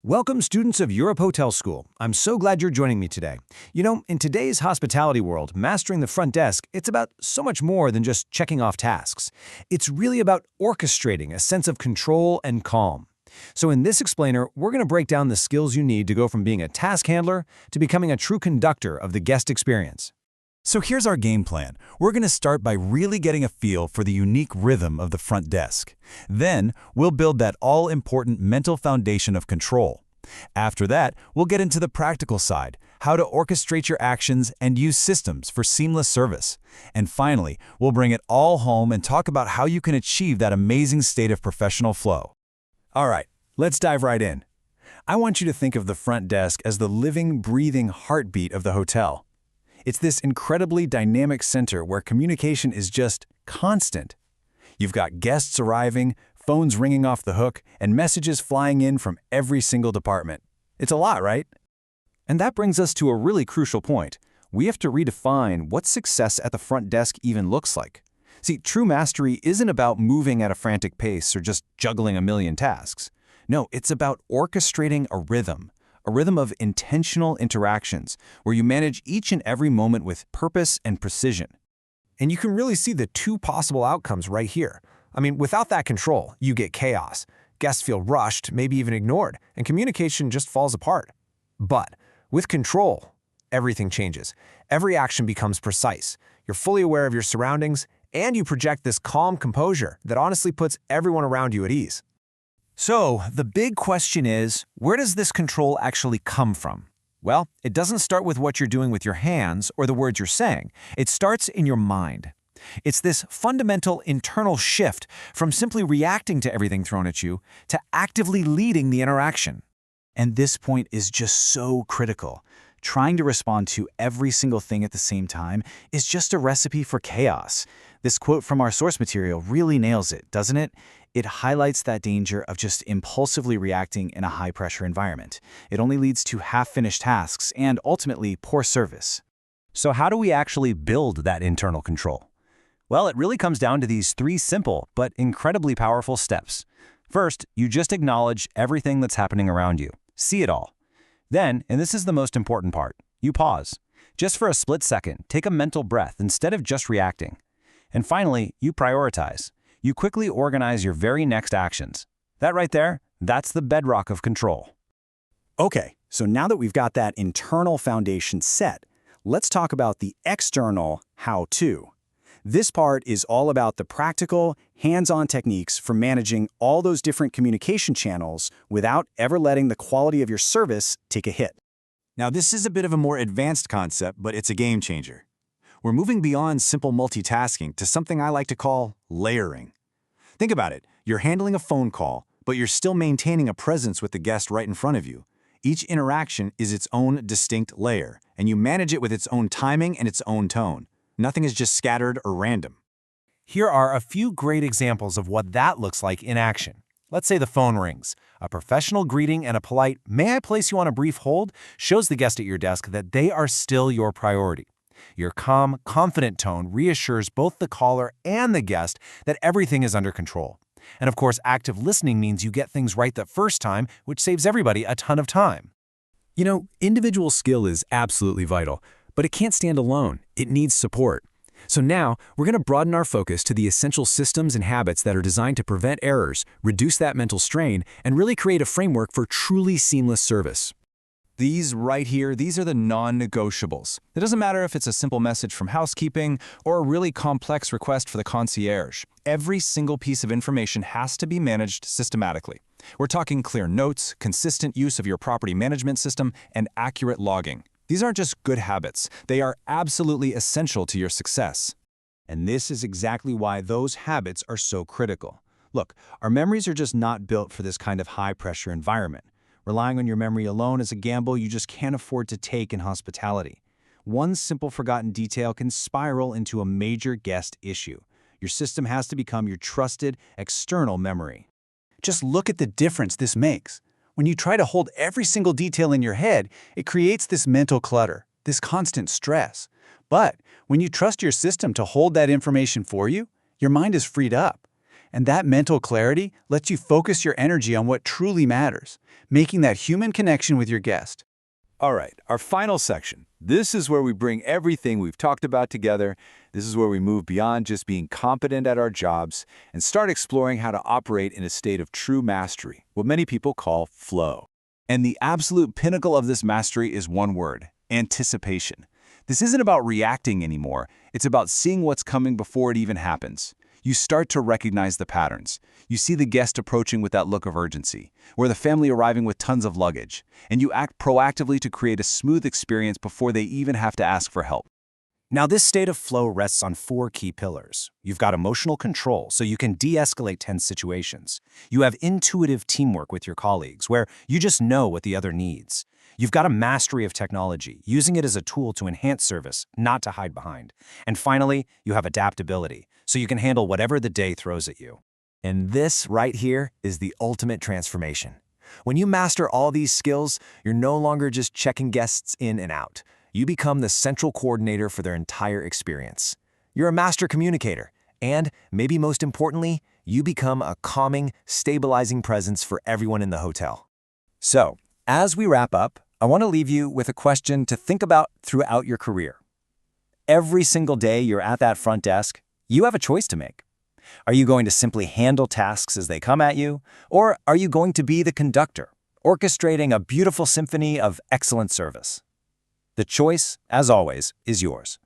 Welcome, students of Europe Hotel School. I'm so glad you're joining me today. In today's hospitality world, mastering the front desk, it's about so much more than just checking off tasks. It's really about orchestrating a sense of control and calm. So in this explainer, we're going to break down the skills you need to go from being a task handler to becoming a true conductor of the guest experience. So here's our game plan. We're going to start by really getting a feel for the unique rhythm of the front desk. Then, we'll build that all-important mental foundation of control. After that, we'll get into the practical side, how to orchestrate your actions and use systems for seamless service. And finally, we'll bring it all home and talk about how you can achieve that amazing state of professional flow. All right, let's dive right in. I want you to think of the front desk as the living, breathing heartbeat of the hotel. It's this incredibly dynamic center where communication is just constant. You've got guests arriving, phones ringing off the hook, and messages flying in from every single department. It's a lot, right? And that brings us to a really crucial point. We have to redefine what success at the front desk even looks like. See, true mastery isn't about moving at a frantic pace or just juggling a million tasks. No, it's about orchestrating a rhythm of intentional interactions where you manage each and every moment with purpose and precision. And you can really see the two possible outcomes right here. Without that control, you get chaos. Guests feel rushed, maybe even ignored, and communication just falls apart. But with control, everything changes. Every action becomes precise. You're fully aware of your surroundings, and you project this calm composure that honestly puts everyone around you at ease. So, the big question is, where does this control actually come from? Well, it doesn't start with what you're doing with your hands or the words you're saying. It starts in your mind. It's this fundamental internal shift from simply reacting to everything thrown at you to actively leading the interaction. And this point is just so critical. Trying to respond to every single thing at the same time is just a recipe for chaos. This quote from our source material really nails it, doesn't it? It highlights that danger of just impulsively reacting in a high-pressure environment. It only leads to half-finished tasks and, ultimately, poor service. So how do we actually build that internal control? Well, it really comes down to these three simple but incredibly powerful steps. First, you just acknowledge everything that's happening around you. See it all. Then, and this is the most important part, you pause. Just for a split second, take a mental breath instead of just reacting. And finally, you prioritize. You quickly organize your very next actions. That right there, that's the bedrock of control. Okay, so now that we've got that internal foundation set, let's talk about the external how-to. This part is all about the practical, hands-on techniques for managing all those different communication channels without ever letting the quality of your service take a hit. Now, this is a bit of a more advanced concept, but it's a game changer. We're moving beyond simple multitasking to something I like to call layering. Think about it. You're handling a phone call, but you're still maintaining a presence with the guest right in front of you. Each interaction is its own distinct layer, and you manage it with its own timing and its own tone. Nothing is just scattered or random. Here are a few great examples of what that looks like in action. Let's say the phone rings. A professional greeting and a polite, "May I place you on a brief hold?" shows the guest at your desk that they are still your priority. Your calm, confident tone reassures both the caller and the guest that everything is under control. And of course, active listening means you get things right the first time, which saves everybody a ton of time. Individual skill is absolutely vital, but it can't stand alone. It needs support. So now, we're going to broaden our focus to the essential systems and habits that are designed to prevent errors, reduce that mental strain, and really create a framework for truly seamless service. These right here, these are the non-negotiables. It doesn't matter if it's a simple message from housekeeping or a really complex request for the concierge. Every single piece of information has to be managed systematically. We're talking clear notes, consistent use of your property management system, and accurate logging. These aren't just good habits. They are absolutely essential to your success. And this is exactly why those habits are so critical. Look, our memories are just not built for this kind of high-pressure environment. Relying on your memory alone is a gamble you just can't afford to take in hospitality. One simple forgotten detail can spiral into a major guest issue. Your system has to become your trusted external memory. Just look at the difference this makes. When you try to hold every single detail in your head, it creates this mental clutter, this constant stress. But when you trust your system to hold that information for you, your mind is freed up. And that mental clarity lets you focus your energy on what truly matters, making that human connection with your guest. All right, our final section. This is where we bring everything we've talked about together. This is where we move beyond just being competent at our jobs and start exploring how to operate in a state of true mastery, what many people call flow. And the absolute pinnacle of this mastery is one word: anticipation. This isn't about reacting anymore. It's about seeing what's coming before it even happens. You start to recognize the patterns. You see the guest approaching with that look of urgency, or the family arriving with tons of luggage, and you act proactively to create a smooth experience before they even have to ask for help. Now, this state of flow rests on 4 key pillars. You've got emotional control, so you can de-escalate tense situations. You have intuitive teamwork with your colleagues, where you just know what the other needs. You've got a mastery of technology, using it as a tool to enhance service, not to hide behind. And finally, you have adaptability, so you can handle whatever the day throws at you. And this right here is the ultimate transformation. When you master all these skills, you're no longer just checking guests in and out. You become the central coordinator for their entire experience. You're a master communicator, and, maybe most importantly, you become a calming, stabilizing presence for everyone in the hotel. So, as we wrap up, I want to leave you with a question to think about throughout your career. Every single day you're at that front desk, you have a choice to make. Are you going to simply handle tasks as they come at you, or are you going to be the conductor, orchestrating a beautiful symphony of excellent service? The choice, as always, is yours.